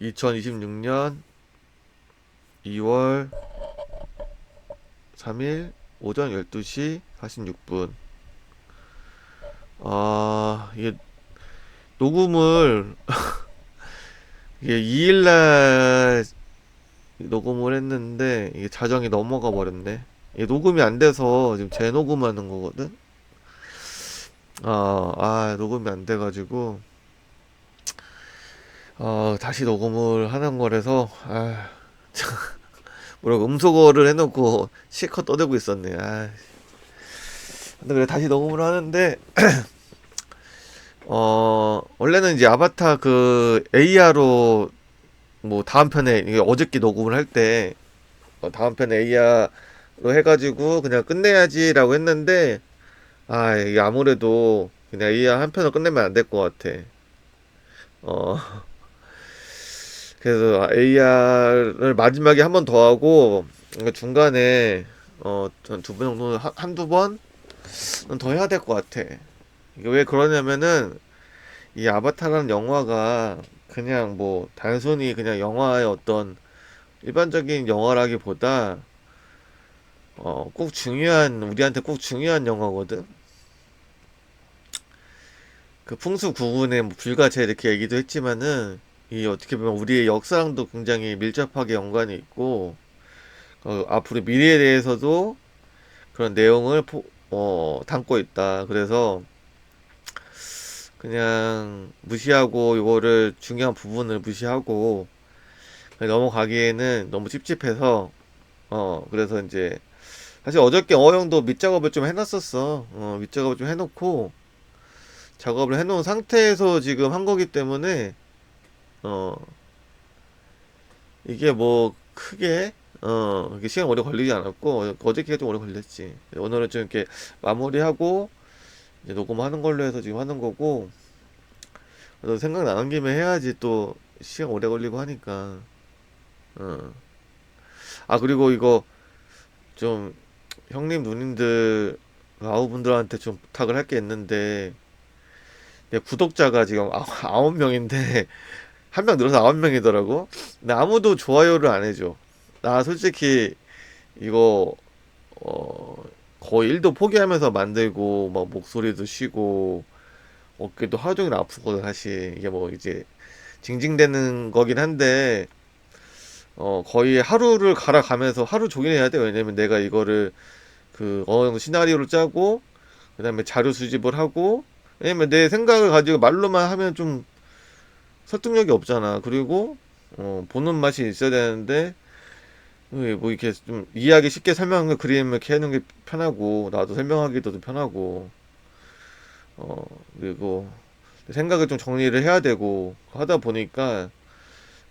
2026년 2월 3일 오전 12시 46분. 이게 녹음을, 이게 2일날 녹음을 했는데, 이게 자정이 넘어가 버렸네. 이게 녹음이 안 돼서 지금 재녹음하는 거거든? 녹음이 안 돼가지고, 다시 녹음을 하는 거라서, 뭐라고 음소거를 해놓고 실컷 떠들고 있었네. 근데 그래, 다시 녹음을 하는데, 원래는 이제 아바타 그 AR로 뭐 다음 편에 이게 어저께 녹음을 할 때 다음 편에 AR로 해가지고 그냥 끝내야지라고 했는데 이게 아무래도 그냥 AR 한 편을 끝내면 안 될 것 같아. 어 그래서 AR을 마지막에 한 번 더 하고 중간에 두 번 정도 한두 번 더 해야 될 것 같아. 이게 왜 그러냐면은 이 아바타라는 영화가 그냥 뭐 단순히 그냥 영화의 어떤 일반적인 영화라기보다 꼭 중요한 우리한테 꼭 중요한 영화거든. 그 풍수구분의 뭐 불가체 이렇게 얘기도 했지만은 이 어떻게 보면 우리의 역사랑도 굉장히 밀접하게 연관이 있고 앞으로 미래에 대해서도 그런 내용을 담고 있다. 그래서 그냥 무시하고 이거를 중요한 부분을 무시하고 그냥 넘어가기에는 너무 찝찝해서 그래서 이제 사실 어저께 어영도 밑작업을 좀 해놨었어. 밑작업을 좀 해놓고 작업을 해놓은 상태에서 지금 한 거기 때문에 어 이게 뭐 크게 이게 시간 오래 걸리지 않았고 어저께가 좀 오래 걸렸지. 오늘은 좀 이렇게 마무리하고 이제 녹음하는 걸로 해서 지금 하는 거고 그래서 생각나는 김에 해야지 또 시간 오래 걸리고 하니까 어. 그리고 이거 좀 형님 누님들 아우분들한테 좀 부탁을 할 게 있는데 내 구독자가 지금 9명인데 한 명 늘어서 9명이더라고. 근데 아무도 좋아요를 안 해줘. 나 솔직히 이거 어 거의 일도 포기하면서 만들고 막 목소리도 쉬고 어깨도 하루 종일 아프거든. 사실 이게 뭐 이제 징징대는 거긴 한데 거의 하루를 갈아가면서 하루 종일 해야 돼. 왜냐면 내가 이거를 그 어느 정도 시나리오를 짜고 그다음에 자료 수집을 하고 왜냐면 내 생각을 가지고 말로만 하면 좀 설득력이 없잖아. 그리고 보는 맛이 있어야 되는데 뭐 이렇게 좀 이해하기 쉽게 설명한 거 그림을 이렇게 하는 게 편하고 나도 설명하기도 좀 편하고 어 그리고 생각을 좀 정리를 해야 되고 하다 보니까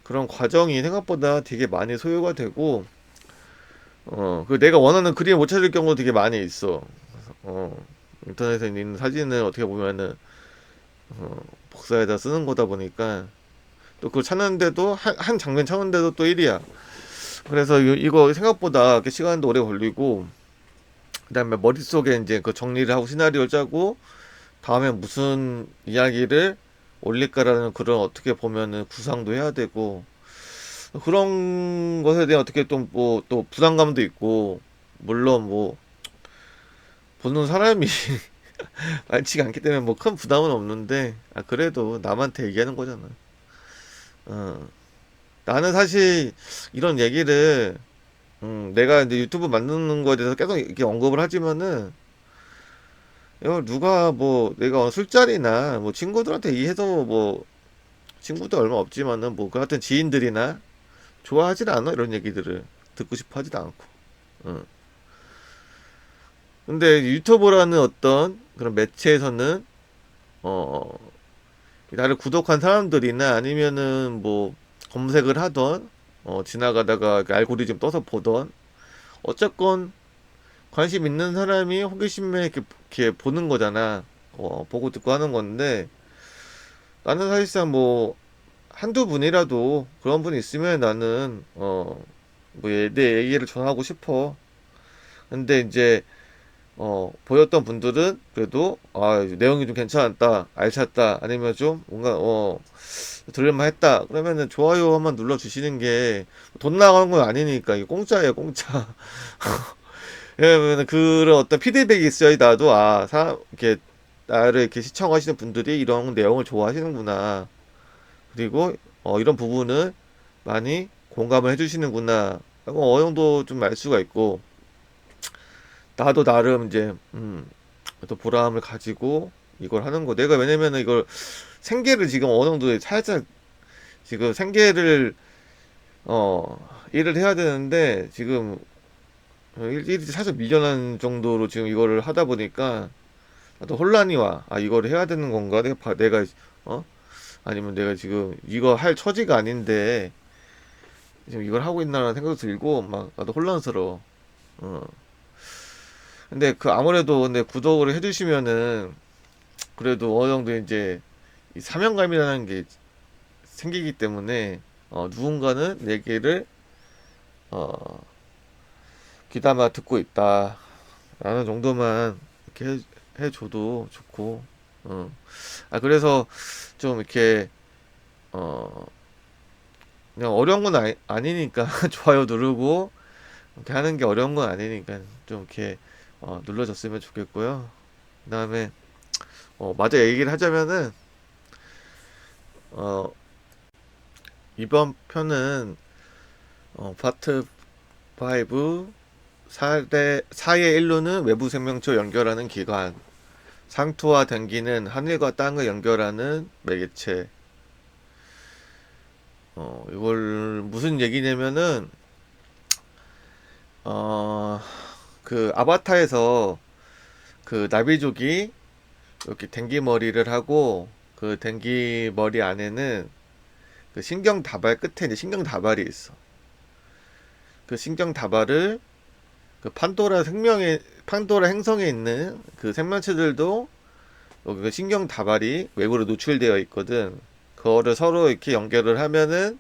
그런 과정이 생각보다 되게 많이 소요가 되고 그 내가 원하는 그림 못 찾을 경우도 되게 많이 있어. 어 인터넷에 있는 사진을 어떻게 보면은 복사해다 쓰는 거다 보니까 또 그걸 찾는데도 한 장면 찾는데도 또 일이야. 그래서 이거 생각보다 이렇게 시간도 오래 걸리고 그다음에 머릿속에 이제 그 정리를 하고 시나리오를 짜고 다음에 무슨 이야기를 올릴까라는 그런 어떻게 보면은 구상도 해야 되고 그런 것에 대한 어떻게 또 뭐 또 부담감도 있고 물론 뭐 보는 사람이 많지가 않기 때문에 뭐 큰 부담은 없는데 그래도 남한테 얘기하는 거잖아. 어. 나는 사실 이런 얘기를 내가 이제 유튜브 만드는 거에 대해서 계속 이렇게 언급을 하지만은 이거 누가 뭐 내가 술자리나 뭐 친구들한테 얘기해도 뭐 친구도 얼마 없지만은 뭐 그 같은 지인들이나 좋아하질 않아 이런 얘기들을 듣고 싶어 하지도 않고 응. 근데 유튜브라는 어떤 그런 매체에서는 어 나를 구독한 사람들이나 아니면은 뭐 검색을 하던 지나가다가 그 알고리즘 떠서 보던 어쨌건 관심 있는 사람이 호기심에 이렇게 보는 거잖아. 보고 듣고 하는 건데 나는 사실상 뭐 한두 분이라도 그런 분이 있으면 나는 뭐 내 얘기를 전하고 싶어. 근데 이제 보였던 분들은 그래도 내용이 좀 괜찮았다, 알찼다, 아니면 좀 뭔가 들을만 했다, 그러면은 좋아요 한번 눌러 주시는 게 돈 나가는 건 아니니까. 이게 공짜예요, 공짜. 왜냐면 그런 어떤 피드백이 있어야 나도 사람 이렇게 나를 이렇게 시청하시는 분들이 이런 내용을 좋아하시는구나, 그리고 이런 부분은 많이 공감을 해주시는구나 하고 어느 정도 좀 알 수가 있고, 나도 나름 이제 또 보람을 가지고 이걸 하는 거. 내가 왜냐면은 이걸 생계를 지금 어느 정도 살짝 지금 생계를 일을 해야 되는데 지금 일이 살짝 밀려난 정도로 지금 이거를 하다 보니까 또 혼란이 와. 이거를 해야 되는 건가? 내가 어 아니면 내가 지금 이거 할 처지가 아닌데 지금 이걸 하고 있나라는 생각도 들고 막 나도 혼란스러워. 어. 근데 아무래도 근데 구독을 해주시면은 그래도 어느 정도 이제 이 사명감이라는 게 생기기 때문에 누군가는 내 얘기를 어, 귀담아 듣고 있다 라는 정도만 이렇게 해줘도 좋고. 어. 그래서 좀 이렇게 어, 그냥 어려운 건 아니니까 좋아요 누르고 이렇게 하는 게 어려운 건 아니니까 좀 이렇게 눌러줬으면 좋겠고요. 그 다음에 맞아, 얘기를 하자면은 어, 이번 편은 파트 5 사의 일루는 외부 생명체 연결하는 기관, 상투와 댕기는 하늘과 땅을 연결하는 매개체. 이걸 무슨 얘기냐면은 어, 아바타에서 나비족이 이렇게 댕기 머리를 하고 그 댕기 머리 안에는 신경 다발 끝에 이제 신경 다발이 있어. 그 신경 다발을 판도라 행성에 있는 생명체들도 여기 신경 다발이 외부로 노출되어 있거든. 그거를 서로 이렇게 연결을 하면은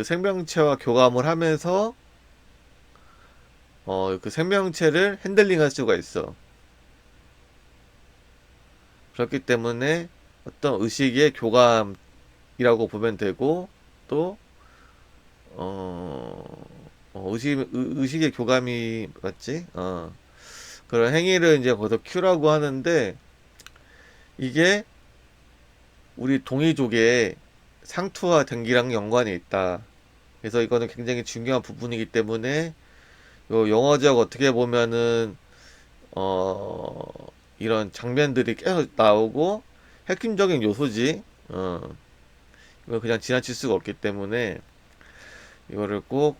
생명체와 교감을 하면서 생명체를 핸들링할 수가 있어. 그렇기 때문에 어떤 의식의 교감이라고 보면 되고, 또 의식의 교감이 맞지? 그런 행위를 이제 거기서 큐라고 하는데, 이게 우리 동이족의 상투와 등기랑 연관이 있다. 그래서 이거는 굉장히 중요한 부분이기 때문에 요 영화적 어떻게 보면은 어 이런 장면들이 계속 나오고 핵심적인 요소지. 이거 그냥 지나칠 수가 없기 때문에 이거를 꼭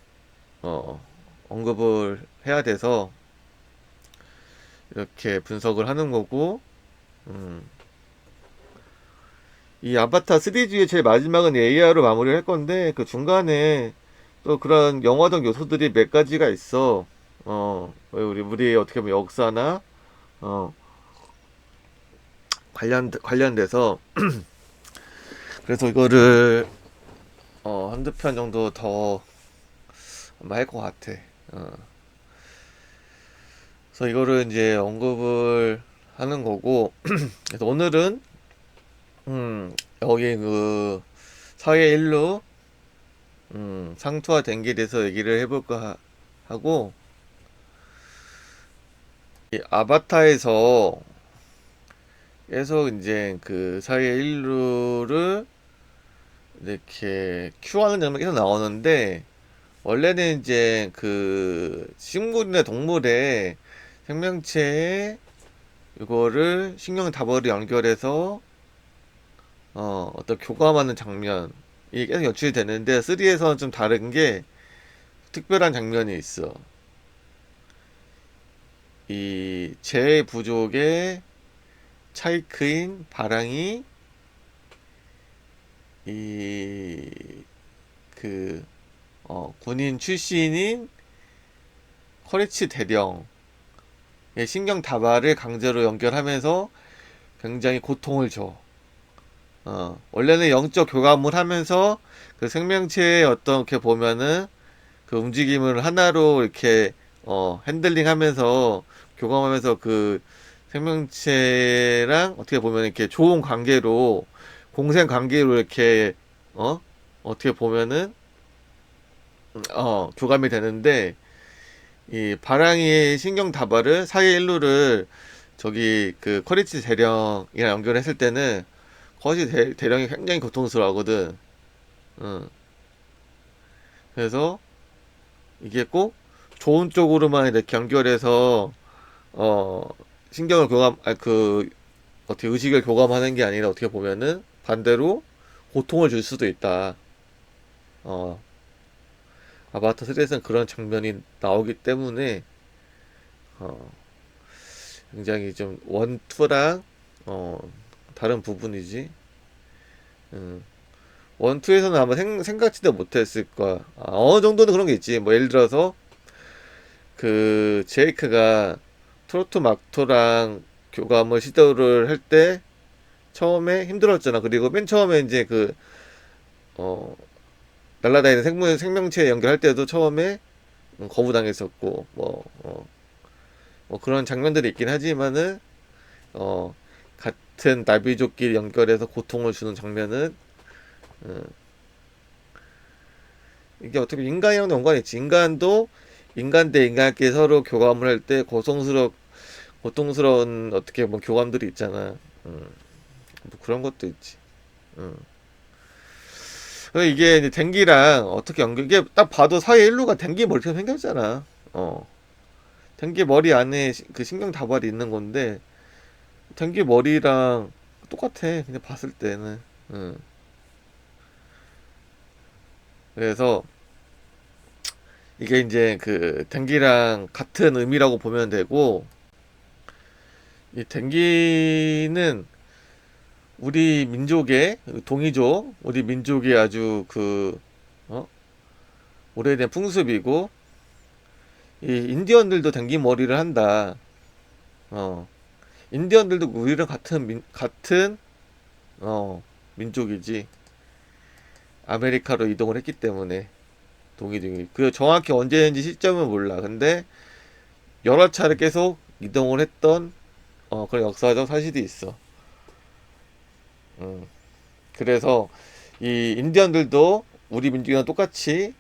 언급을 해야 돼서 이렇게 분석을 하는 거고. 음, 이 아바타 3G의 제일 마지막은 AR로 마무리할 건데 그 중간에 또 그런 영화적 요소들이 몇 가지가 있어. 우리 어떻게 보면 역사나 어 관련돼서 그래서 이거를 한두 편 정도 더 아마 할 것 같아. 어. 그래서 이거를 이제 언급을 하는 거고. 그래서 오늘은 여기 사회 일루 상투와 댕기에 대해서 얘기를 해볼까 하고, 이 아바타에서 계속 이제 사회 일루를 이렇게 큐하는 장면이 계속 나오는데, 원래는 이제 식물이나 동물의 생명체에 이거를 신경 다발을 연결해서 어떤 교감하는 장면이 계속 연출이 되는데, 3에서는 좀 다른 게 특별한 장면이 있어. 이 제 부족의 차이크인 바랑이 이 군인 출신인 커리치 대령의 신경 다발을 강제로 연결하면서 굉장히 고통을 줘. 원래는 영적 교감을 하면서 생명체의 어떻게 보면은 움직임을 하나로 이렇게 핸들링 하면서 교감하면서 그 생명체랑 어떻게 보면 이렇게 좋은 관계로 공생 관계로 이렇게 어떻게 보면은 교감이 되는데 이 바랑이의 신경 다발을 사계 일루를 저기 그 커리치 대령이랑 연결했을 때는 커리치 대령이 굉장히 고통스러워하거든. 응. 그래서 이게 꼭 좋은 쪽으로만 이렇게 연결해서 어 신경을 교감 그 어떻게 의식을 교감하는 게 아니라 어떻게 보면은 반대로 고통을 줄 수도 있다. 어 아바타 3에서는 그런 장면이 나오기 때문에 어 굉장히 좀 원투랑 어 다른 부분이지. 음. 원투에서는 아마 생각지도 못했을 거야. 어느 정도는 그런 게 있지. 뭐 예를 들어서 그 제이크가 트로트 막토랑 교감을 시도를 할 때 처음에 힘들었잖아. 그리고 맨 처음에 이제 어, 날라다니는 생명체 연결할 때도 처음에 거부당했었고, 뭐 그런 장면들이 있긴 하지만은, 어, 같은 나비족끼리 연결해서 고통을 주는 장면은, 어, 이게 어떻게 인간이랑도 연관이 있지. 인간도 인간 대 인간끼리 서로 교감을 할 때 고통스러운 어떻게 뭐 교감들이 있잖아. 뭐 그런 것도 있지. 음. 그래서 이게 이제 댕기랑 어떻게 연결, 이게 딱 봐도 사이에 일루가 댕기 머리처럼 생겼잖아. 어. 댕기 머리 안에 그 신경 다발이 있는 건데, 댕기 머리랑 똑같아. 그냥 봤을 때는. 응. 그래서 이게 이제 그 댕기랑 같은 의미라고 보면 되고, 이 댕기는 우리 민족의, 동이족, 우리 민족의 아주 어? 오래된 풍습이고, 이 인디언들도 댕기 머리를 한다. 어. 인디언들도 우리랑 같은 민족이지. 아메리카로 이동을 했기 때문에 동이동이 그 정확히 언제인지 시점은 몰라. 근데 여러 차례 계속 이동을 했던 그런 역사적 사실이 있어. 음. 그래서 이 인디언들도 우리 민족이랑 똑같이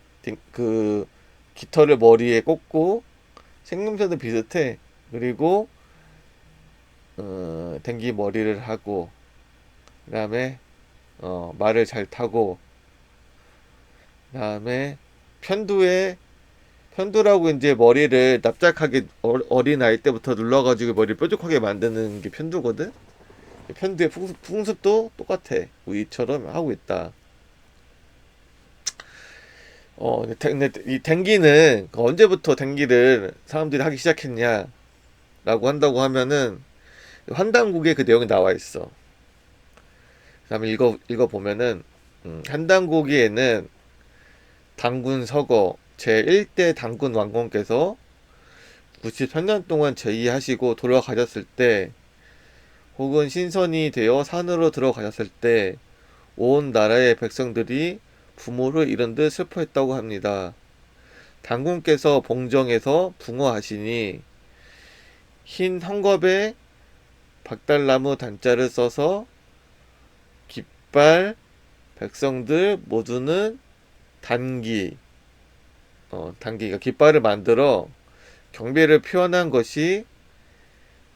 그 깃털을 머리에 꽂고 생김새도 비슷해. 그리고 댕기 머리를 하고 그다음에 말을 잘 타고 그다음에 편두에 편두라고 이제 머리를 납작하게 어린 아이 때부터 눌러가지고 머리를 뾰족하게 만드는 게 편두거든. 편두의 풍습도 똑같아. 우리처럼 하고 있다. 근데 이 댕기는 언제부터 댕기를 사람들이 하기 시작했냐라고 한다고 하면은 한당국에 그 내용이 나와 있어. 그다음에 읽어 보면은 한당국에는 당군 서거 제1대 당군 왕건께서 93년 동안 제의하시고 돌아가셨을 때 혹은 신선이 되어 산으로 들어가셨을 때 온 나라의 백성들이 부모를 잃은 듯 슬퍼했다고 합니다. 당군께서 봉정에서 붕어하시니 흰 헝겊에 박달나무 단자를 써서 깃발 백성들 모두는 단기 단기가 깃발을 만들어 경배를 표현한 것이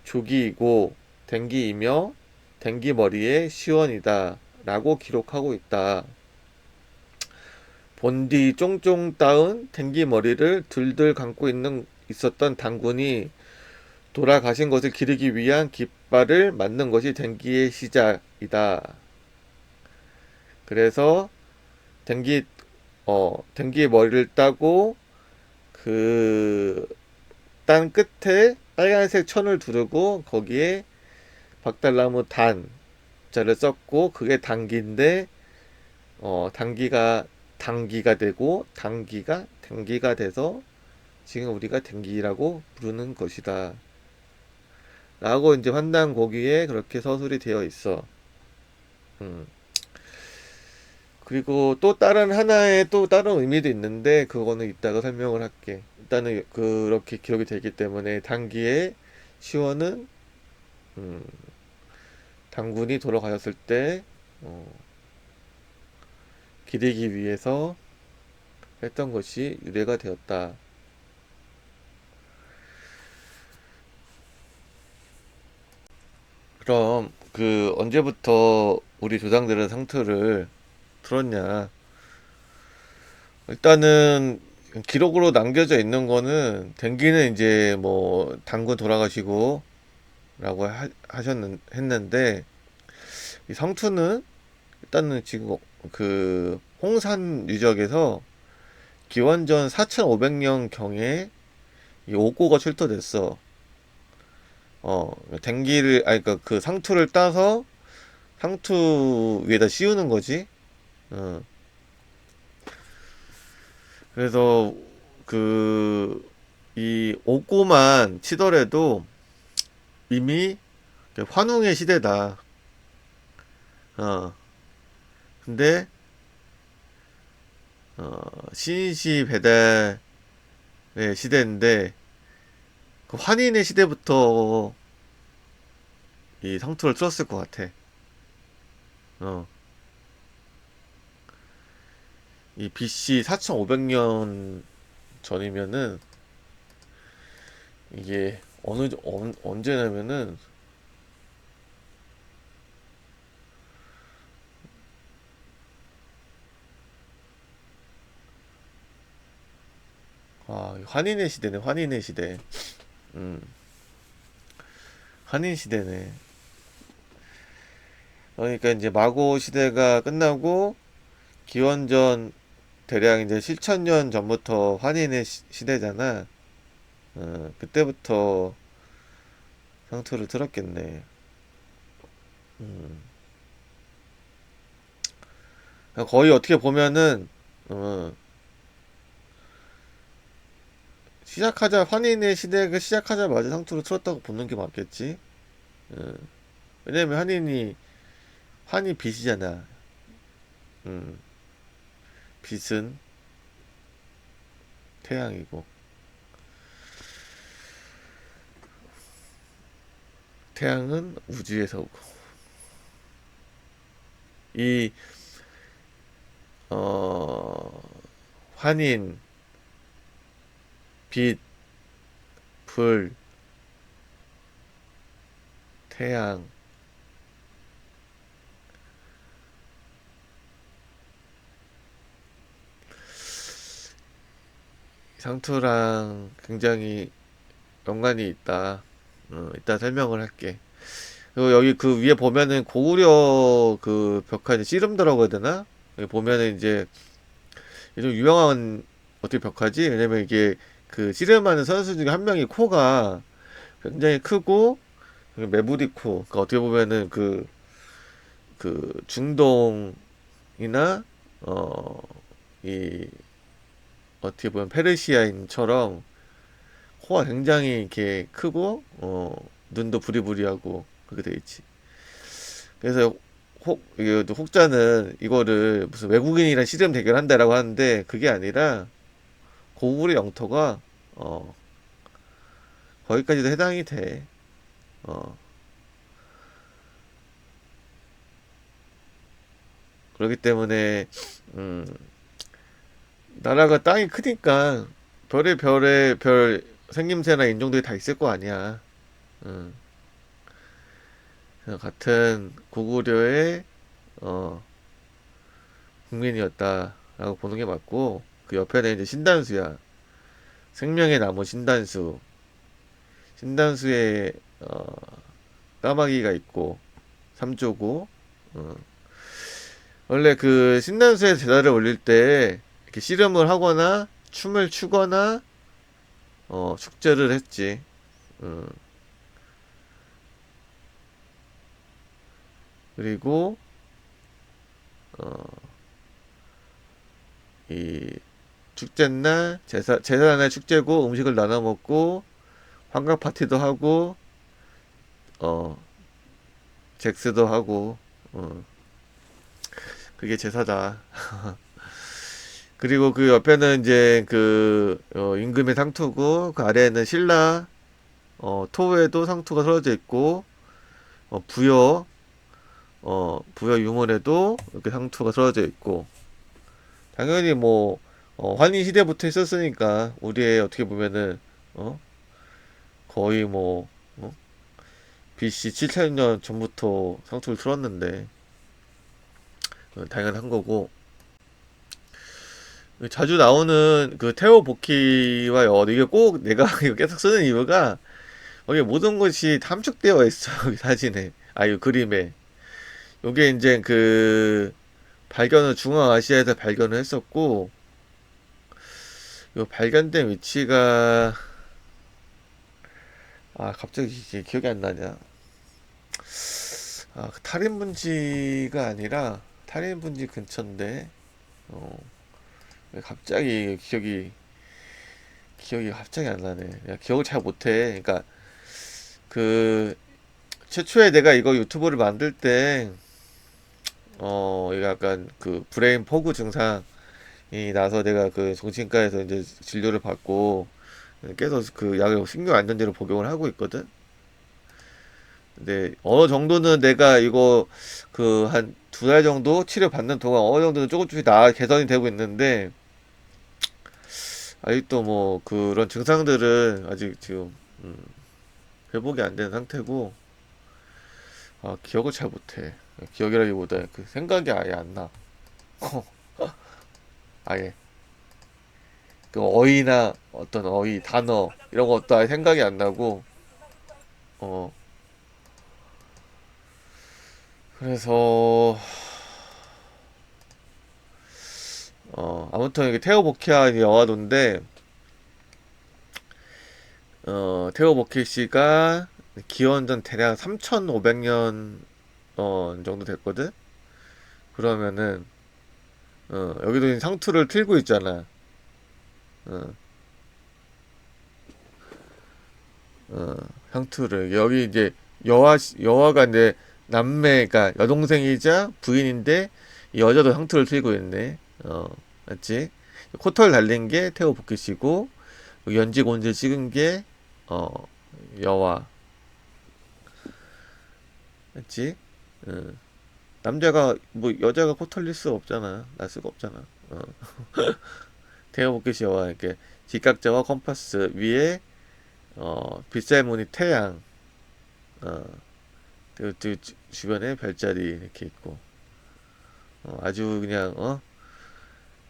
조기이고 댕기이며 댕기머리의 시원이다 라고 기록하고 있다. 본디 쫑쫑 따은 댕기머리를 들들 감고 있었던 당군이 돌아가신 것을 기리기 위한 깃발을 만든 것이 댕기의 시작이다. 그래서 댕기 댕기 머리를 따고 그 딴 끝에 빨간색 천을 두르고 거기에 박달나무 단자를 썼고 그게 단기인데 단기가 되고 단기가 댕기가 돼서 지금 우리가 댕기라고 부르는 것이다. 라고 이제 환단고기에 그렇게 서술이 되어 있어. 음. 그리고 또 다른 하나의 또 다른 의미도 있는데 그거는 이따가 설명을 할게. 일단은 그렇게 기록이 되기 때문에 단기에 시원은 음, 당군이 돌아가셨을 때 어, 기리기 위해서 했던 것이 유래가 되었다. 그럼 그 언제부터 우리 조상들은 상투를 틀었냐? 일단은 기록으로 남겨져 있는 거는 댕기는 이제 뭐 당군 돌아가시고 라고 하셨는 했는데 이 성투는 일단은 지금 그 홍산 유적에서 기원전 4500년 경에 이 옥고가 출토됐어. 댕기를 아니 그 상투를 따서 상투 위에다 씌우는 거지. 어. 그래서 그 이 옥고만 치더라도 이미 환웅의 시대다. 어. 근데 신시 배달의 시대인데 그 환인의 시대부터 이 상투를 틀었을 것 같아. 어. 이 BC 4500년 전이면은 이게 언제냐면은 환인의 시대네. 환인의 시대. 음. 환인 시대네. 그러니까 이제 마고 시대가 끝나고 기원전 대략 이제 7천년 전부터 환인의 시대잖아. 그때부터 상투를 틀었겠네. 음. 거의 어떻게 보면은 어, 환인의 시대가 시작하자마자 상투를 틀었다고 보는 게 맞겠지. 어, 왜냐면 환이 빛이잖아. 음, 빛은 태양이고 태양은 우주에서 오고 이 어, 환인, 빛, 불, 태양 상투랑 굉장히 연관이 있다. 이따 설명을 할게. 그리고 여기 그 위에 보면은 고구려 그 벽화에 씨름더라고 해야 되나? 여기 보면은 이제 좀 유명한 어떻게 벽화지? 왜냐면 이게 그 씨름하는 선수 중에 한 명이 코가 굉장히 크고 메부리 코. 그러니까 어떻게 보면은 그 중동이나 어 이 어떻게 보면 페르시아인처럼 코가 굉장히 이렇게 크고 눈도 부리부리하고 그렇게 돼 있지. 그래서 이게 또 혹자는 이거를 무슨 외국인이랑 씨름 대결한다라고 하는데 그게 아니라 고구려 영토가 어 거기까지도 해당이 돼. 어 그렇기 때문에 음 나라가 땅이 크니까 별의 별 생김새나 인종들이 다 있을 거 아니야. 음, 그래서 같은 고구려의 어 국민이었다라고 보는 게 맞고 그 옆에는 이제 신단수야. 생명의 나무 신단수. 신단수에 까마귀가 있고 삼조고 어. 원래 그 신단수에 제사를 올릴 때 이렇게 씨름을 하거나 춤을 추거나 축제를 했지. 어. 그리고 어, 이 축제날 제사날 축제고 음식을 나눠 먹고 환갑 파티도 하고 어 잭스도 하고 어 그게 제사다. 그리고 그 옆에는 이제 그 임금의 상투고 그 아래에는 신라 토에도 상투가 틀어져 있고, 부여, 부여 유물에도 이렇게 상투가 틀어져 있고, 당연히 뭐, 환인 시대부터 있었으니까, 우리의 어떻게 보면은, 어, 거의 뭐, BC 7천년 전부터 상투를 틀었는데, 당연한 거고, 자주 나오는 그 태호 복희와 이게 꼭 내가 이거 계속 쓰는 이유가, 이게 모든 것이 함축되어 있어, 이 사진에. 이 그림에. 요게 이제 그, 발견을 중앙아시아에서 발견을 했었고, 요 발견된 위치가, 갑자기 이게 기억이 안 나냐. 그 탈인분지가 아니라, 탈인분지 근처인데, 어, 왜 갑자기 기억이 갑자기 안 나네. 야, 기억을 잘 못해. 그러니까, 그, 최초에 내가 이거 유튜브를 만들 때, 이거 약간 그 브레인 포구 증상이 나서 내가 그 정신과에서 이제 진료를 받고 계속 그 약을 신경 안정제로 복용을 하고 있거든. 근데 어느 정도는 내가 이거 그 한 두 달 정도 치료 받는 동안 어느 정도는 조금씩 개선이 되고 있는데 아직도 뭐 그런 증상들은 아직 지금 음, 회복이 안 된 상태고 기억을 잘 못해. 기억이라기보다 그 생각이 아예 안 나. 아예 그 어휘나 어떤 어휘 단어 이런 것도 아예 생각이 안 나고 어 그래서 아무튼 이게 테오 보키아 영화도인데 테오 보키 씨가 기원전 대략 3,500년 정도 됐거든. 그러면은 여기도 지금 상투를 틀고 있잖아. 어, 어, 상투를 여기 이제 여화가 이제 남매가 여동생이자 부인인데 이 여자도 상투를 틀고 있네. 맞지? 코털 달린 게 테오 보키 씨고 연지 곤지 찍은 게 어, 여화. 맞지? 어. 남자가 뭐 여자가 코 털릴 수 없잖아. 날 수가 없잖아. 테오보켓이와 이렇게 직각자와 컴파스 위에 빗살무늬 태양 어, 그 주변에 별자리 이렇게 있고 아주 그냥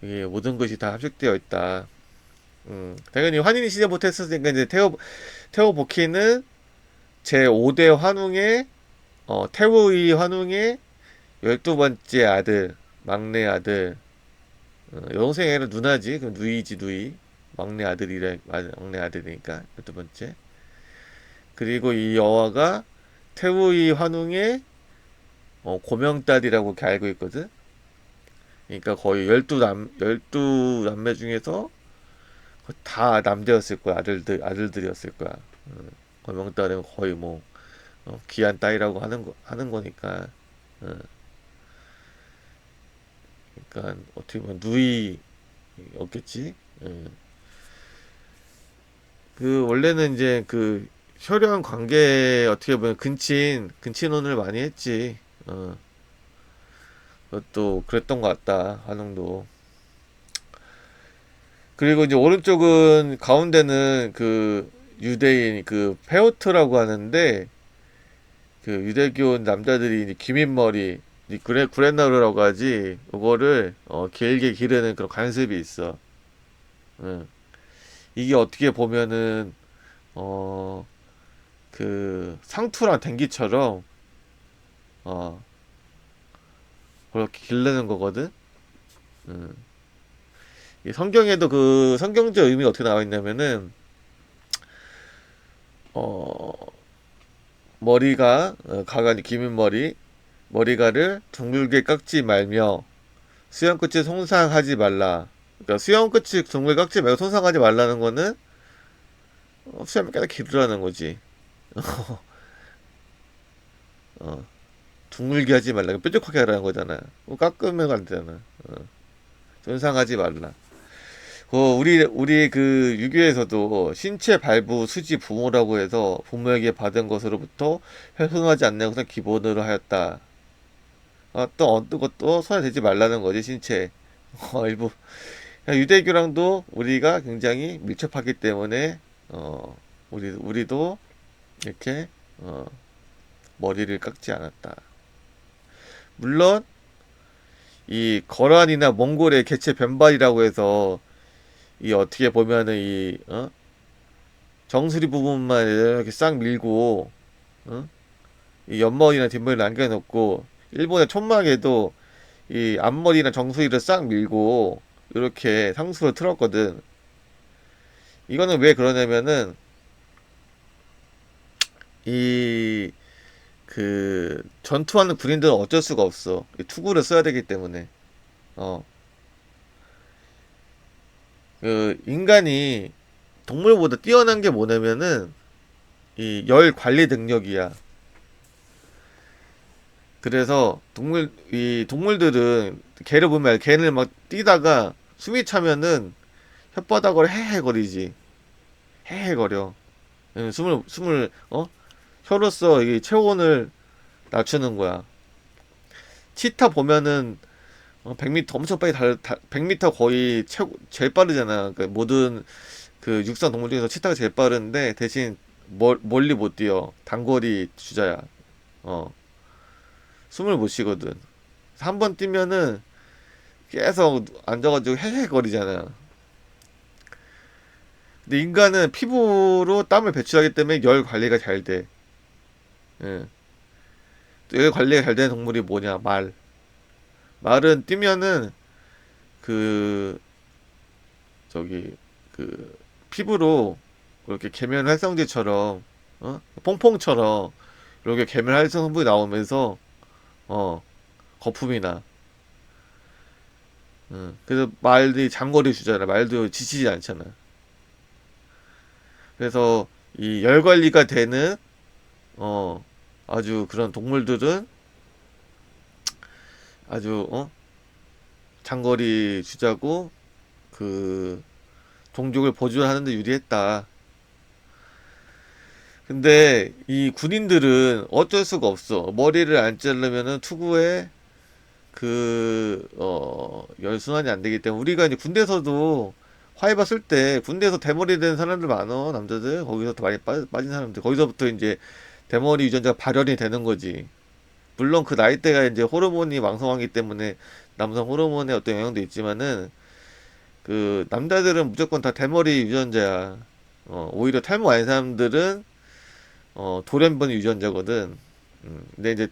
이게 모든 것이 다 합식되어 있다. 당연히 환인이 시대 못했으니까 이제 테오보키는 제 5대 환웅의 태우의 환웅의 12번째 아들 막내 아들 여동생이 아니라 누나지. 그럼 누이지 누이. 막내 아들이니까 12번째. 그리고 이 여화가 태우이 환웅의 고명딸이라고 이렇게 알고 있거든. 그러니까 거의 12 남매 중에서 다 남자였을 거야. 아들들이었을 거야. 고명딸은 거의 뭐 귀한 딸이라고 하는 거니까. 어, 그러니까 어떻게 보면 누이였겠지. 그 원래는 이제 그 혈연 관계 어떻게 보면 근친혼을 많이 했지. 그것도 그랬던 것 같다. 한웅도. 그리고 이제 오른쪽은 가운데는 그 유대인 그 페오트라고 하는데 그 유대교 남자들이 이제 귀민머리 구레나루라고 하지. 그거를 길게 기르는 그런 관습이 있어. 응. 이게 어떻게 보면은 어 그 상투랑 댕기처럼 어 그렇게 기르는 거거든. 음. 이 성경에도 그 성경적 의미가 어떻게 나와 있냐면은 어 머리가 가관이 기민 머리가를 둥글게 깎지 말며 수염 끝이 손상하지 말라. 그러니까 수염 끝이 둥글게 깎지 말고 손상하지 말라는 거는 수염이 꽤나 기르라는 거지. 어, 둥글게 하지 말라. 뾰족하게 하라는 거잖아. 깎으면 안 되잖아. 손상하지 말라. 우리 그 유교에서도 신체 발부 수지 부모라고 해서 부모에게 받은 것으로부터 훼손하지 않는 것을 기본으로 하였다. 또 어떤 것도 손에 대지 말라는 거지, 신체. 일부 유대교랑도 우리가 굉장히 밀접하기 때문에 우리도 이렇게 머리를 깎지 않았다. 물론 이 거란이나 몽골의 개체 변발이라고 해서 이 어떻게 보면은 정수리 부분만 이렇게 싹 밀고 이 옆머리나 뒷머리를 남겨놓고 일본의 촌막에도 이 앞머리나 정수리를 싹 밀고 이렇게 상수를 틀었거든. 이거는 왜 그러냐면은 이 그 전투하는 군인들은 어쩔 수가 없어. 이 투구를 써야 되기 때문에. 어. 그 인간이 동물보다 뛰어난 게 뭐냐면은 이 열 관리 능력이야. 그래서 이 동물들은 개를 보면 개를 막 뛰다가 숨이 차면은 혓바닥을 헤헤거리지. 헤헤거려. 숨을 혀로써 이 체온을 낮추는 거야. 치타 보면은 100m 엄청 빨리 100m 거의 제일 빠르잖아. 그 모든 그 육상 동물 중에서 치타가 제일 빠른데 대신 멀리 못 뛰어. 단거리 주자야. 어. 숨을 못 쉬거든. 한 번 뛰면은 계속 앉아가지고 헤헤거리잖아. 근데 인간은 피부로 땀을 배출하기 때문에 열 관리가 잘 돼. 예. 열 관리가 잘 되는 동물이 뭐냐? 말. 말은 뛰면은 그 저기 그 피부로 이렇게 계면 활성제처럼 퐁퐁처럼 이렇게 계면 활성 성분이 나오면서 어 거품이 나. 그래서 말들이 장거리 주잖아. 말도 지치지 않잖아. 그래서 이 열 관리가 되는 어 아주 그런 동물들은 아주 장거리 주자고 그 종족을 보존하는 데 유리했다. 근데 이 군인들은 어쩔 수가 없어. 머리를 안 자르면은 투구에 열순환이 안 되기 때문에 우리가 이제 군대에서도 화이바 쓸 때 군대에서 대머리 된 사람들 많어. 남자들 거기서부터 많이 빠진 사람들 거기서부터 이제 대머리 유전자가 발현이 되는 거지. 물론 그 나이대가 이제 호르몬이 왕성하기 때문에 남성 호르몬의 어떤 영향도 있지만은 그 남자들은 무조건 다 대머리 유전자야. 오히려 탈모 아닌 사람들은 돌연변이 유전자거든. 근데 이제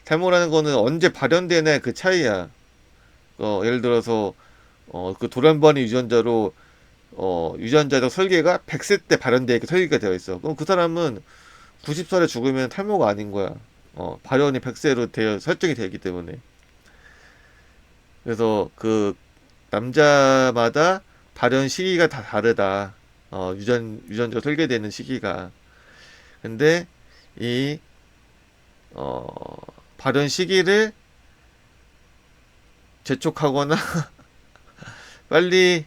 탈모라는 거는 언제 발현되냐 그 차이야. 예를 들어서 그 돌연변이 유전자로 유전자적 설계가 100세 때 발현되게 설계가 되어 있어. 그럼 그 사람은 90살에 죽으면 탈모가 아닌 거야. 발현이 100세로 되어 설정이 되기 때문에. 그래서 그 남자마다 발현 시기가 다 다르다. 유전자 설계되는 시기가. 근데 이 어, 발현 시기를 재촉하거나 빨리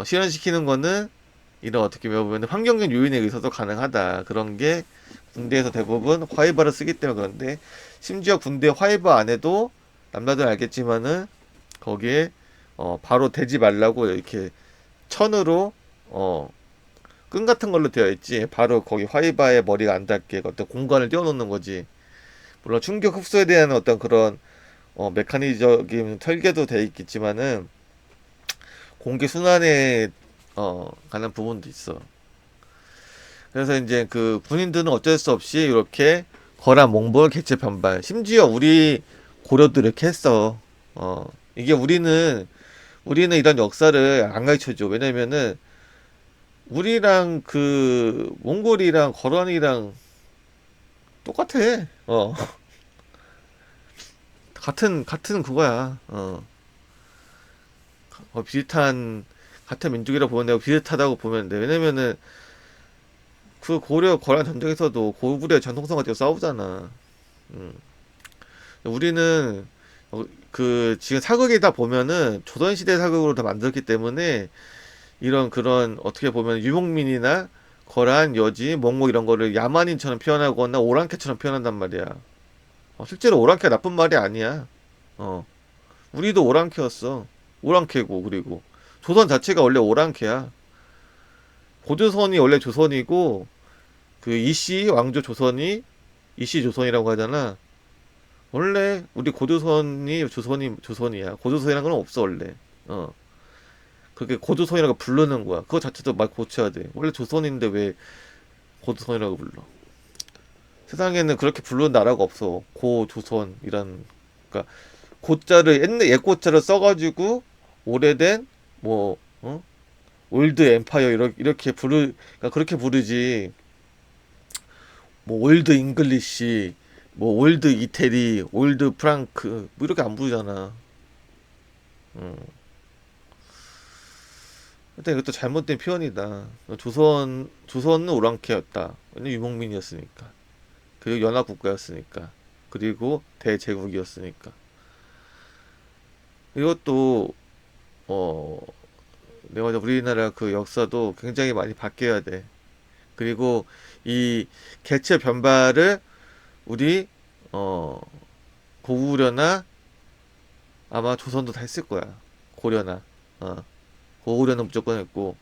실현시키는 거는 이런 어떻게 보면 환경적 요인에 의해서도 가능하다. 그런 게 군대에서 대부분 화이바를 쓰기 때문에 그런데 심지어 군대 화이바 안에도 남자들 알겠지만은 거기에 바로 대지 말라고 이렇게 천으로 끈 같은 걸로 되어 있지. 바로 거기 화이바에 머리가 안 닿게 어떤 공간을 띄워놓는 거지. 물론 충격 흡수에 대한 어떤 그런 메커니적인 설계도 되어 있겠지만은 공기 순환에 관한 부분도 있어. 그래서 이제 그 군인들은 어쩔 수 없이 이렇게 거란 몽골 개체 변발 심지어 우리 고려도 이렇게 했어. 이게 우리는 이런 역사를 안 가르쳐줘. 왜냐면은 우리랑 그 몽골이랑 거란이랑 똑같아. 같은 그거야. 비슷한 같은 민족이라 보면 내가 비슷하다고 보면 돼. 왜냐면은 그 고려 거란 전쟁에서도 고구려 전통성 가지고 싸우잖아. 음. 우리는 지금 사극이 다 보면은 조선시대 사극으로 다 만들었기 때문에 이런 그런 어떻게 보면 유목민이나 거란, 여지, 몽고 이런 거를 야만인처럼 표현하거나 오랑캐처럼 표현한단 말이야. 실제로 오랑캐가 나쁜 말이 아니야. 어, 우리도 오랑캐였어. 오랑캐고, 그리고. 조선 자체가 원래 오랑캐야. 고조선이 원래 조선이고, 그 이씨 왕조 조선이 이씨 조선이라고 하잖아. 원래 우리 고조선이 조선이야. 고조선이란 건 없어, 원래. 어. 그게 고조선이라고 부르는 거야. 그거 자체도 말 고쳐야 돼. 원래 조선인데 왜 고조선이라고 불러? 세상에는 그렇게 부르는 나라가 없어. 고조선이란, 그러니까 고자를 옛 고자를 써가지고 오래된 뭐 올드 엠파이어 이렇게 그러니까 그렇게 부르지. 뭐 올드 잉글리시, 뭐 올드 이태리, 올드 프랑크 뭐 이렇게 안 부르잖아. 음. 근데 이것도 잘못된 표현이다. 조선은 오랑캐였다. 왜냐면 유목민이었으니까. 그리고 연합국가였으니까. 그리고 대제국이었으니까. 이것도 어 내가 보자 우리나라 그 역사도 굉장히 많이 바뀌어야 돼. 그리고 이 개체 변발을 우리 어 고구려나 아마 조선도 다 했을 거야. 고려나 고구려는 무조건 했고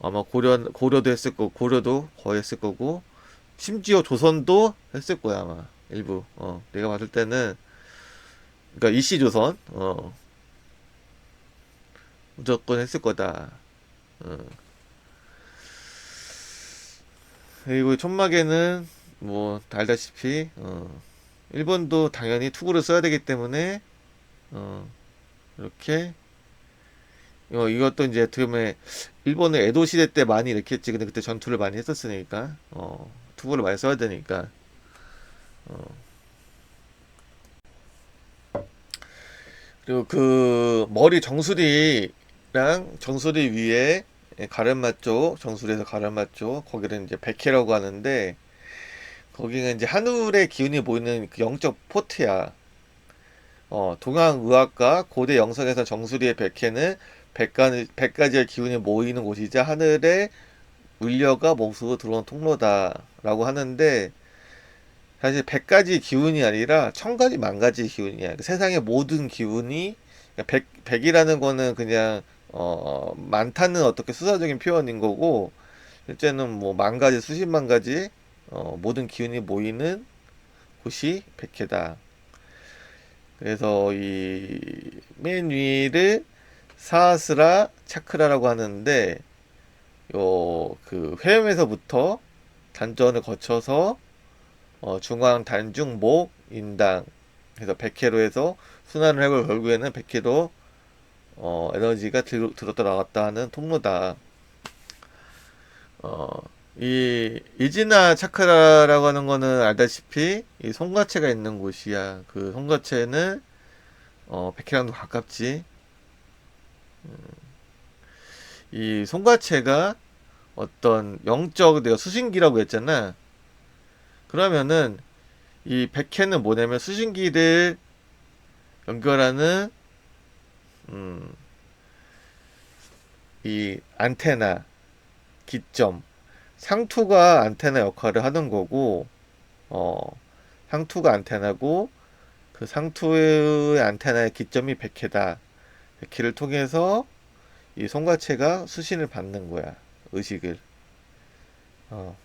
아마 고려도 했을 거고 고려도 거의 했을 거고 심지어 조선도 했을 거야 아마 일부. 내가 봤을 때는 그러니까 이씨 조선 무조건 했을 거다. 어. 그리고 천막에는 뭐 알다시피 일본도 당연히 투구를 써야 되기 때문에 이렇게 이것도 이제 어떻게 보면 일본은 에도 시대 때 많이 이렇게 했지. 근데 그때 전투를 많이 했었으니까 투구를 많이 써야 되니까. 그리고 그 머리 정수리 위에 가르마 쪽, 정수리에서 가르마 쪽 거기를 이제 백회라고 하는데 거기는 이제 하늘의 기운이 보이는 그 영적 포트야. 동양의학과 고대 영성에서 정수리의 백회는 백가지의 기운이 모이는 곳이자 하늘의 울려가 몸속으로 들어오는 통로다라고 하는데 사실 100가지 기운이 아니라 1000가지 만가지 기운이야. 세상의 모든 기운이 100이라는 거는 그냥 많다는 어떻게 수사적인 표현인 거고 실제는 뭐 만가지 수십만 가지 모든 기운이 모이는 곳이 백회다. 그래서 이 맨 위를 사하스라 차크라라고 하는데 요 그 회음에서부터 단전을 거쳐서 중앙 단중 목 인당 해서 100회로 해서 순환을 하고 결국에는 100회로 에너지가 들었다 나왔다 하는 통로다. 어, 이 이지나 차크라라고 하는 거는 알다시피 이 송가체가 있는 곳이야. 그 송가체는 100회랑도 가깝지. 이 송가체가 어떤 영적 내가 수신기라고 했잖아. 그러면은 이 백회는 뭐냐면 수신기를 연결하는 음, 이 안테나 기점 상투가 안테나 역할을 하는 거고 어, 상투가 안테나고 그 상투의 안테나의 기점이 백회다. 백회를 통해서 이 송가체가 수신을 받는 거야. 의식을. 어,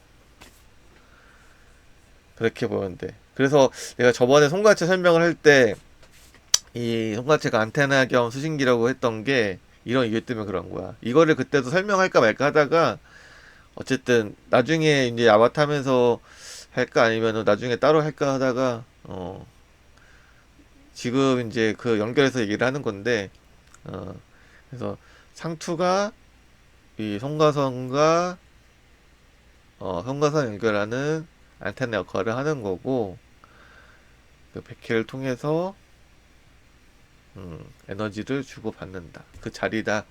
그렇게 보면 돼. 그래서 내가 저번에 송가체 설명을 할 때 이 송가체가 안테나 겸 수신기라고 했던 게 이런 이유 때문에 그런 거야. 이거를 그때도 설명할까 말까 하다가 어쨌든 나중에 이제 아바타 하면서 할까 아니면 나중에 따로 할까 하다가 지금 이제 그 연결해서 얘기를 하는 건데 어, 그래서 상투가 이 송가선과 송가선 연결하는 안테나 역할을 하는 거고 그 백회를 통해서 에너지를 주고받는다. 그 자리다.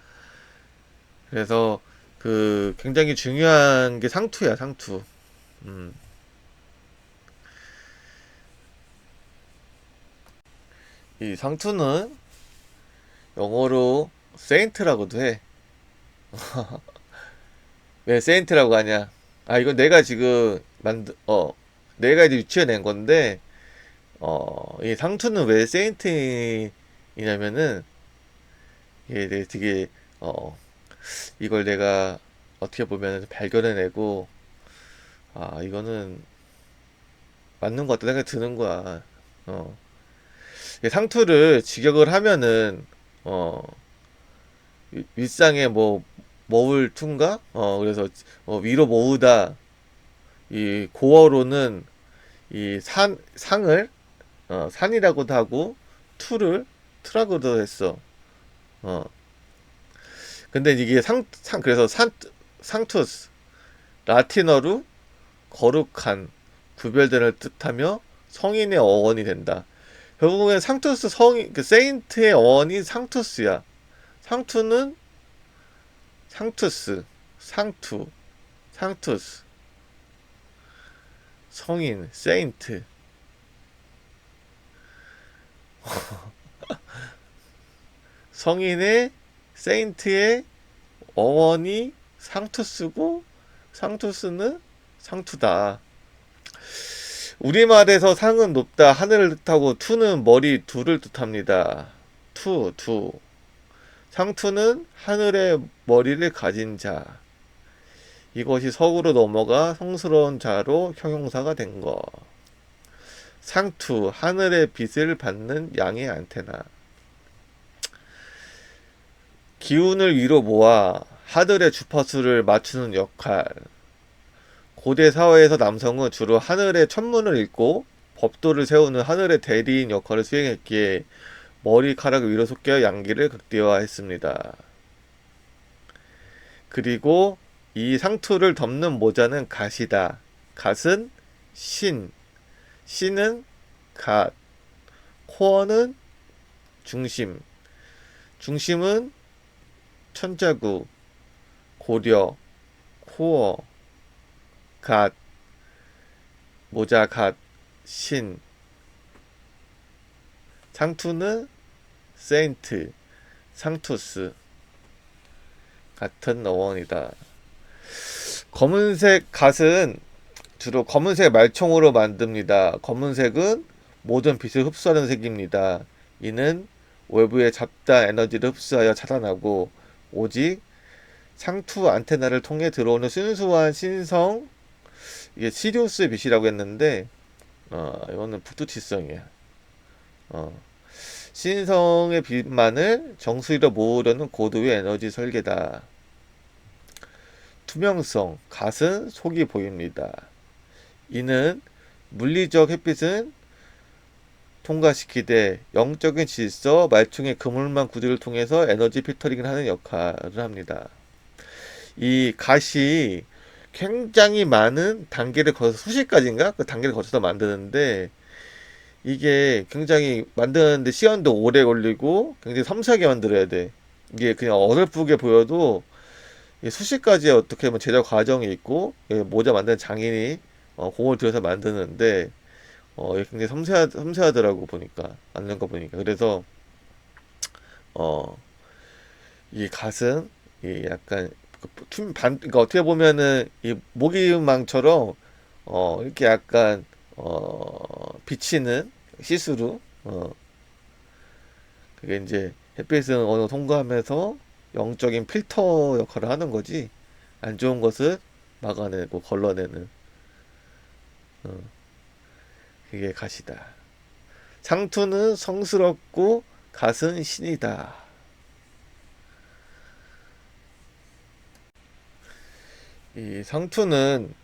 그래서 그 굉장히 중요한 게 상투야, 상투. 음. 이 상투는 영어로 세인트라고도 해. 왜 세인트라고 하냐? 아, 이건 내가 지금 내가 이제 유치해낸 건데, 이 상투는 왜 세인트이냐면은, 이게 되게, 이걸 내가 어떻게 보면 발견해내고, 아, 이거는 맞는 것 같다 생각이 드는 거야. 어, 이 상투를 직역을 하면은, 어, 윗상에 뭐, 모을 툰가? 그래서, 위로 모으다, 이 고어로는 이 상을 산이라고도 하고 트라고도 했어. 어. 근데 이게 그래서 상투스 라틴어로 거룩한 구별되는 뜻하며 성인의 어원이 된다. 결국엔 상투스 그 세인트의 어원이 상투스야. 상투는 상투스, 상투, 상투스, 성인, 세인트. 성인의 세인트의 어원이 상투스고 상투스는 상투다. 우리말에서 상은 높다, 하늘을 뜻하고 투는 머리, 둘을 뜻합니다. 투. 상투는 하늘의 머리를 가진 자. 이것이 석으로 넘어가 성스러운 자로 형용사가 된 것. 상투, 하늘의 빛을 받는 양의 안테나. 기운을 위로 모아 하늘의 주파수를 맞추는 역할. 고대 사회에서 남성은 주로 하늘의 천문을 읽고 법도를 세우는 하늘의 대리인 역할을 수행했기에 머리카락을 위로 솟겨 양기를 극대화했습니다. 그리고 이 상투를 덮는 모자는 갓이다. 갓은 신은 갓, 코어는 중심은 천자구, 고려, 코어, 갓, 모자 갓, 신. 상투는 세인트, 상투스. 같은 어원이다. 검은색 갓은 주로 검은색 말총으로 만듭니다. 검은색은 모든 빛을 흡수하는 색입니다. 이는 외부의 잡다한 에너지를 흡수하여 차단하고 오직 상투 안테나를 통해 들어오는 순수한 신성, 이게 시리우스의 빛이라고 했는데 이거는 북두칠성이야. 신성의 빛만을 정수리로 모으려는 고도의 에너지 설계다. 투명성, 갓은 속이 보입니다. 이는 물리적 햇빛은 통과시키되 영적인 질서, 말충의 그물망 구조를 통해서 에너지 필터링을 하는 역할을 합니다. 이 갓이 굉장히 많은 단계를 거쳐서 수십 가지인가? 그 단계를 거쳐서 만드는데 이게 굉장히 만드는데 시간도 오래 걸리고 굉장히 섬세하게 만들어야 돼. 이게 그냥 어설프게 보여도 수십 가지의 어떻게 보면 제작 과정이 있고 모자 만드는 장인이 공을 들여서 만드는데 이게 굉장히 섬세하더라고 보니까 만든 거 보니까. 그래서 어, 이 갓은 이 약간 그러니까 어떻게 보면은 이 모기망처럼 이렇게 약간 비치는 시스루 그게 이제 햇빛은 어느 정도 통과하면서 영적인 필터 역할을 하는 거지. 안 좋은 것을 막아내고 걸러내는 어, 그게 갓이다. 상투는 성스럽고 갓은 신이다. 이 상투는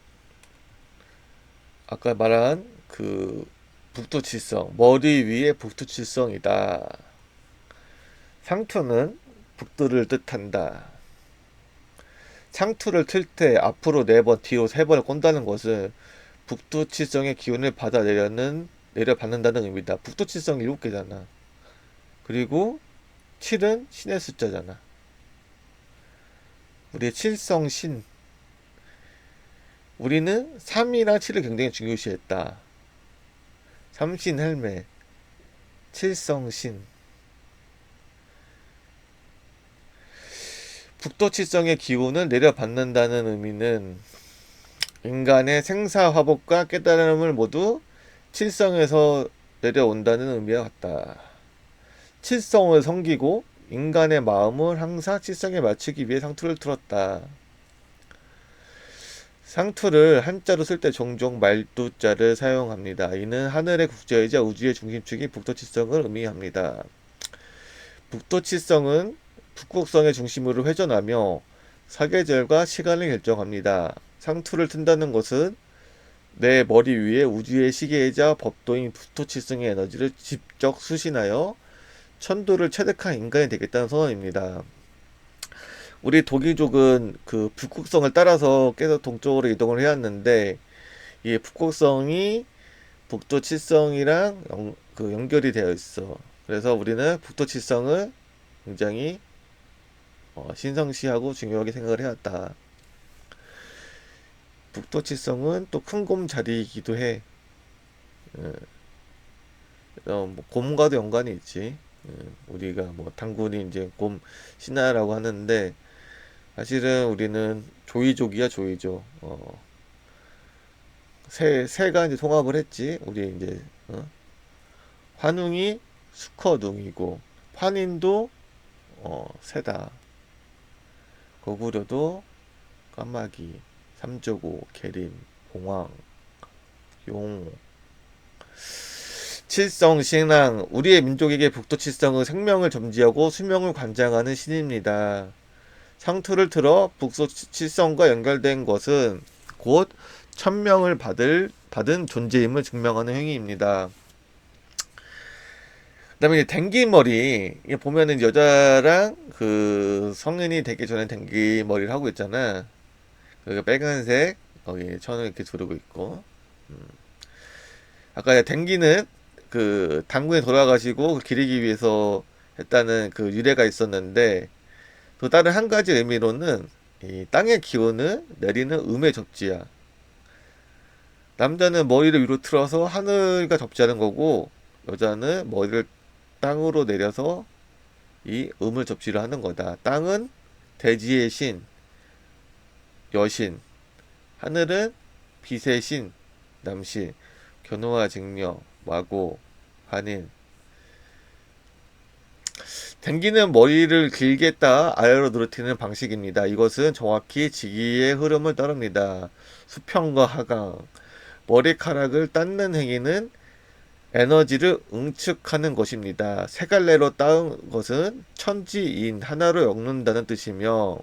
아까 말한 그 북두칠성, 머리 위에 북두칠성이다. 상투는 북두를 뜻한다. 상투를 틀 때 앞으로 4번, 뒤로 3번을 꼰다는 것은 북두칠성의 기운을 내려받는다는 의미다. 북두칠성 7개잖아. 그리고 7은 신의 숫자잖아. 우리의 칠성신. 우리는 3이랑 7을 굉장히 중요시했다. 삼신 헬멧. 칠성신. 북토칠성의 기운을 내려받는다는 의미는 인간의 생사화복과 깨달음을 모두 칠성에서 내려온다는 의미와 같다. 칠성을 섬기고 인간의 마음을 항상 칠성에 맞추기 위해 상투를 틀었다. 상투를 한자로 쓸 때 종종 말두자를 사용합니다. 이는 하늘의 국제이자 우주의 중심축인 북토칠성을 의미합니다. 북토칠성은 북극성의 중심으로 회전하며 사계절과 시간을 결정합니다. 상투를 튼다는 것은 내 머리 위에 우주의 시계이자 법도인 북토칠성의 에너지를 직접 수신하여 천도를 체득한 인간이 되겠다는 선언입니다. 우리 도기족은 그 북극성을 따라서 계속 동쪽으로 이동을 해왔는데 이 북극성이 북토칠성이랑 연결이 되어 있어. 그래서 우리는 북토칠성을 굉장히 신성시하고 중요하게 생각을 해왔다. 북토칠성은 또 큰 곰 자리이기도 해. 뭐 곰과도 연관이 있지. 우리가 뭐 단군이 이제 곰 신하라고 하는데 사실은 우리는 조이족이야 조이족. 새가 이제 통합을 했지. 우리 이제 환웅이 수커둥이고 환인도 새다. 고구려도 까마귀, 삼조고, 계림, 봉황, 용. 칠성 신앙. 우리의 민족에게 북토칠성은 생명을 점지하고 수명을 관장하는 신입니다. 상투를 틀어 북토칠성과 연결된 것은 곧 천명을 받은 존재임을 증명하는 행위입니다. 그다음에 이제 댕기머리. 이게 보면은 여자랑 그 성인이 되기 전에 댕기머리를 하고 있잖아. 그 빨간색 거기 천을 이렇게 두르고 있고. 아까 댕기는 그 당군이 돌아가시고 기리기 위해서 했다는 그 유래가 있었는데 또 다른 한 가지 의미로는 이 땅의 기운을 내리는 음의 접지야. 남자는 머리를 위로 틀어서 하늘과 접지하는 거고 여자는 머리를 땅으로 내려서 이 음을 접지를 하는 거다. 땅은 대지의 신, 여신, 하늘은 빛의 신, 남신, 견호와 직녀, 마고, 한인. 댕기는 머리를 길게 따 아래로 누르티는 방식입니다. 이것은 정확히 지기의 흐름을 따릅니다. 수평과 하강, 머리카락을 닦는 행위는 에너지를 응축하는 것입니다. 세 갈래로 따은 것은 천지인 하나로 엮는다는 뜻이며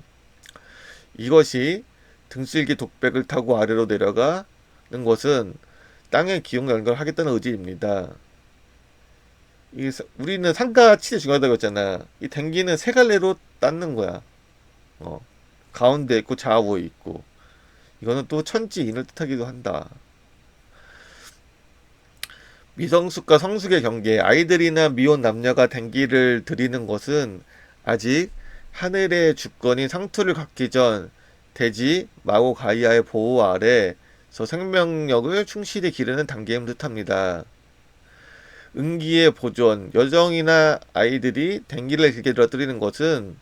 이것이 등줄기 독백을 타고 아래로 내려가는 것은 땅의 기운과 연결하겠다는 의지입니다. 우리는 상가 치대 중요하다고 했잖아. 이 댕기는 세 갈래로 닦는 거야. 가운데 있고 좌우에 있고 이거는 또 천지인을 뜻하기도 한다. 미성숙과 성숙의 경계. 아이들이나 미혼 남녀가 댕기를 드리는 것은 아직 하늘의 주권인 상투를 갖기 전 대지 마고 가이아의 보호 아래서 생명력을 충실히 기르는 단계임을 뜻합니다. 은기의 보존. 여정이나 아이들이 댕기를 길게 들어드리는 것은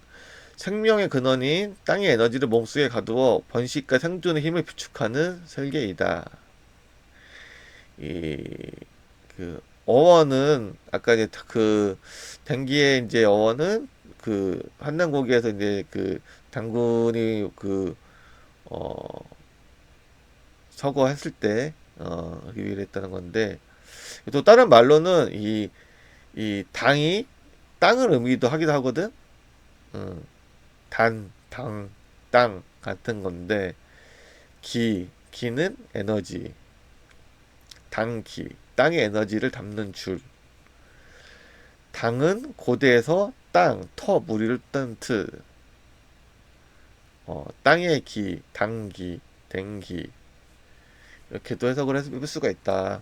생명의 근원인 땅의 에너지를 몸속에 가두어 번식과 생존의 힘을 비축하는 설계이다. 그 어원은 아까 이제 그 댕기의 이제 어원은 그 한남고기에서 이제 그 당군이 그 서거했을 때 리뷰를 했다는 건데 또 다른 말로는 이 당이 땅을 의미도 하기도 하거든. 땅 같은 건데 기는 에너지, 땅의 에너지를 담는 줄. 당은 고대에서 물이를 딴 뜻. 땅의 기, 당기, 댕기. 이렇게도 해석을 해볼 수가 있다.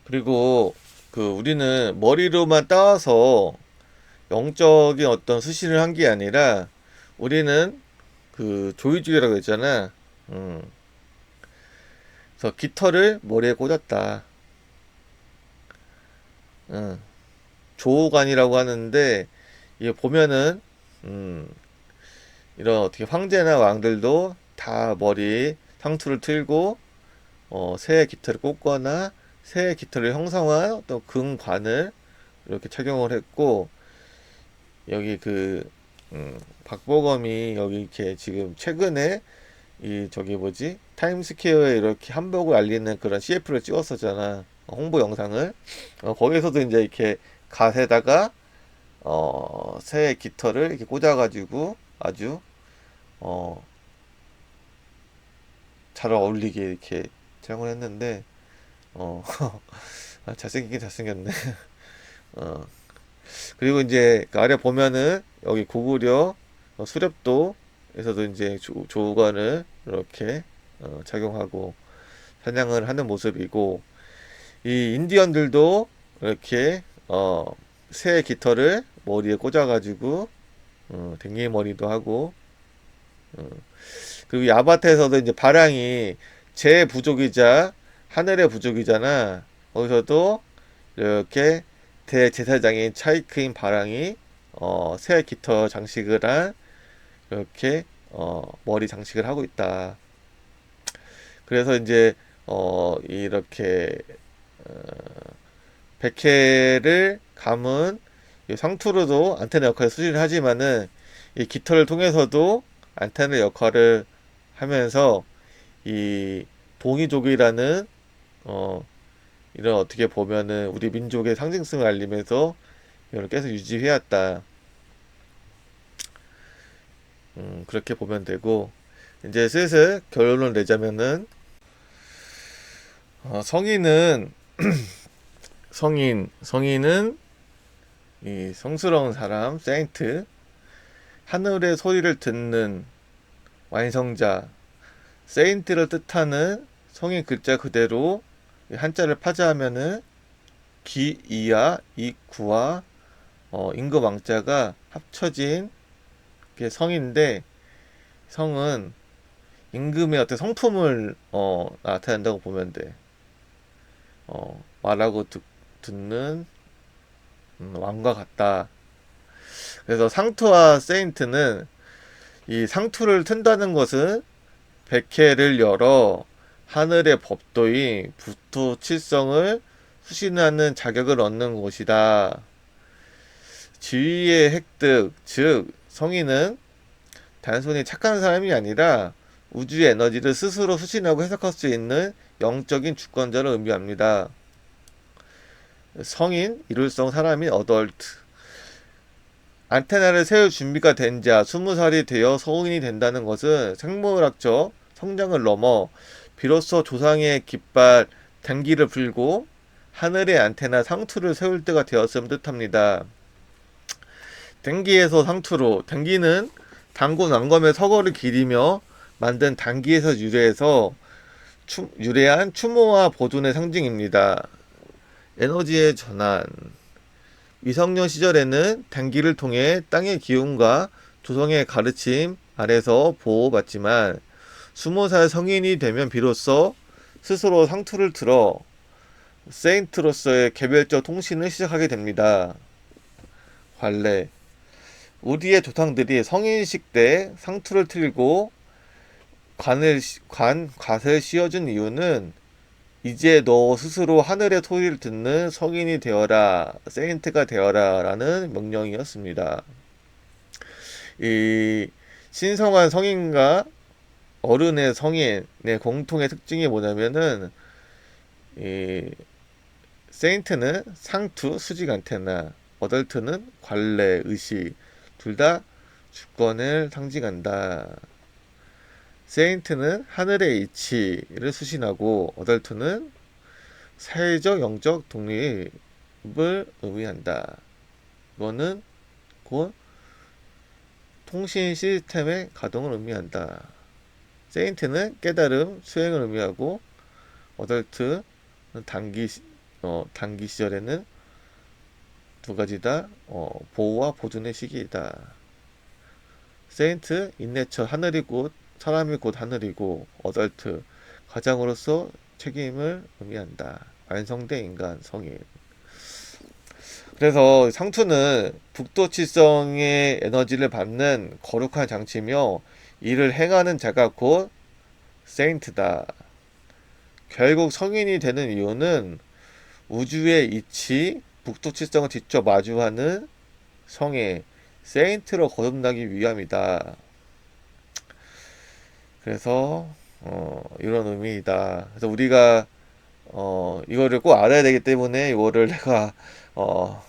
그리고 우리는 머리로만 따와서 영적인 어떤 수신을 한 게 아니라 우리는 조이주의라고 했잖아. 그래서 깃털을 머리에 꽂았다. 응. 조호관이라고 하는데 이게 보면은 음, 이런 어떻게 황제나 왕들도 다 머리 상투를 틀고 새의 깃털을 꽂거나 새의 깃털을 형성한 어떤 금관을 이렇게 착용을 했고 여기 박보검이 여기 이렇게 지금 최근에 이 저기 뭐지 타임스퀘어에 이렇게 한복을 알리는 그런 CF를 찍었었잖아. 홍보 영상을 거기서도 이제 이렇게 갓에다가 새의 깃털을 이렇게 꽂아가지고 아주 어, 잘 어울리게 이렇게 촬영을 했는데 어, 아, 잘생기긴 잘생겼네. 어, 그리고 이제 그 아래 보면은 여기 고구려 수렵도에서도 이제 조우관을 이렇게 착용하고 사냥을 하는 모습이고 이 인디언들도 이렇게 새 깃털을 머리에 꽂아가지고 댕기머리도 하고 어, 그리고 이 아바타에서도 이제 바랑이 제 부족이자 하늘의 부족이잖아. 거기서도 이렇게 대제사장인 차이크인 바랑이 새 깃털 장식을 한 이렇게 머리 장식을 하고 있다. 그래서 이제 이렇게 어, 백해를 감은 이 상투로도 안테나 역할을 수신을 하지만은 이 깃털을 통해서도 안테나 역할을 하면서 이 동이족이라는 어 이런 어떻게 보면은 우리 민족의 상징성을 알리면서 이걸 계속 유지해왔다. 그렇게 보면 되고 이제 슬슬 결론을 내자면은 성인은 성인은 이 성스러운 사람 세인트 하늘의 소리를 듣는 완성자 세인트를 뜻하는 성인 글자 그대로 한자를 파자하면은 기이와 이구와 임금 왕자가 합쳐진 게 성인데 성은 임금의 어떤 성품을 나타낸다고 보면 돼. 말하고 듣는 왕과 같다. 그래서 상투와 세인트는 이 상투를 튼다는 것은 백회를 열어 하늘의 법도인 부토 칠성을 수신하는 자격을 얻는 곳이다. 지위의 획득, 즉 성인은 단순히 착한 사람이 아니라 우주의 에너지를 스스로 수신하고 해석할 수 있는 영적인 주권자를 의미합니다. 성인, 이룰성 사람인 어덜트. 안테나를 세울 준비가 된 자, 20살이 되어 성인이 된다는 것은 생물학적 성장을 넘어 비로소 조상의 깃발 단기를 풀고 하늘의 안테나 상투를 세울 때가 되었음을 뜻합니다. 단기에서 상투로, 단기는 단군 왕검의 서거를 기리며 만든 단기에서 유래한 추모와 보존의 상징입니다. 에너지의 전환. 미성년 시절에는 단기를 통해 땅의 기운과 조성의 가르침 아래서 보호받지만 20살 성인이 되면 비로소 스스로 상투를 틀어 세인트로서의 개별적 통신을 시작하게 됩니다. 관례. 우리의 조상들이 성인식 때 상투를 틀고 갓을 씌워준 이유는 이제 너 스스로 하늘의 소리를 듣는 성인이 되어라, 세인트가 되어라 라는 명령이었습니다. 이 신성한 성인과 어른의 성인의 공통의 특징이 뭐냐면은 이 세인트는 상투, 수직 안테나, 어덜트는 관례, 의식 둘 다 주권을 상징한다. 세인트는 하늘의 이치를 수신하고 어덜트는 사회적 영적 독립을 의미한다. 이거는 곧 통신 시스템의 가동을 의미한다. 세인트는 깨달음, 수행을 의미하고 어덜트는 단기 시절에는 두 가지 다 보호와 보존의 시기이다. 세인트, 인내처, 하늘이 곧 사람이 곧 하늘이고 어덜트, 가장으로서 책임을 의미한다. 완성된 인간, 성인. 그래서 상투는 북도치성의 에너지를 받는 거룩한 장치며 이를 행하는 자가 곧 세인트다. 결국 성인이 되는 이유는 우주의 이치, 북도치성을 직접 마주하는 성의 세인트로 거듭나기 위함이다. 그래서 이런 의미이다. 그래서 우리가 이거를 꼭 알아야 되기 때문에 이거를 내가 어,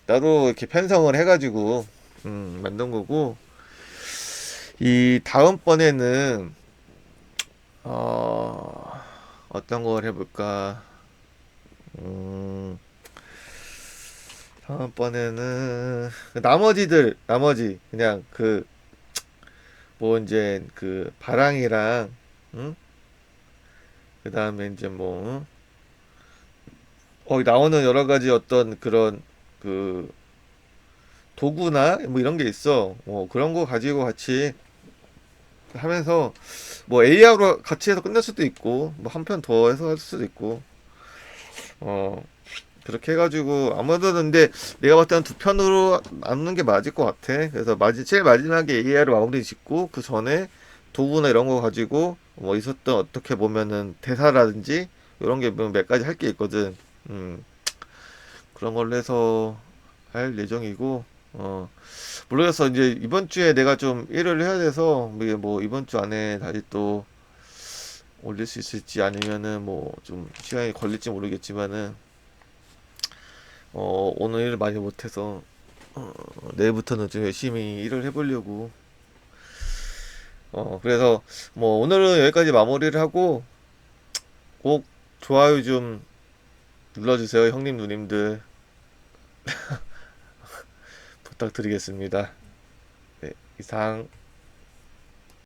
따로 이렇게 편성을 해가지고 만든 거고 이 다음번에는 어떤 걸 해볼까? 음, 다음번에는 나머지 그냥 그 뭐 이제 그 바랑이랑 응? 그 다음에 이제 뭐 나오는 여러 가지 어떤 그런 그 도구나 뭐 이런 게 있어. 그런 거 가지고 같이 하면서 뭐 AR로 같이 해서 끝낼 수도 있고 뭐 한 편 더 해서 할 수도 있고 어 그렇게 해가지고 아무래도 근데 내가 봤을 때는 두 편으로 나누는 게 맞을 것 같아. 그래서 제일 마지막에 AR을 마무리 짓고 그 전에 도구나 이런 거 가지고 뭐 있었던 어떻게 보면은 대사라든지 이런 게 몇 가지 할 게 있거든. 음 그런 걸로 해서 할 예정이고 모르겠어. 이제 이번 주에 내가 좀 일을 해야 돼서 이게 뭐 이번 주 안에 다시 또 올릴 수 있을지 아니면은 뭐 좀 시간이 걸릴지 모르겠지만은 오늘 일을 많이 못해서 내일부터는 좀 열심히 일을 해보려고. 그래서 뭐 오늘은 여기까지 마무리를 하고 꼭 좋아요 좀 눌러주세요, 형님 누님들. 부탁드리겠습니다. 네, 이상.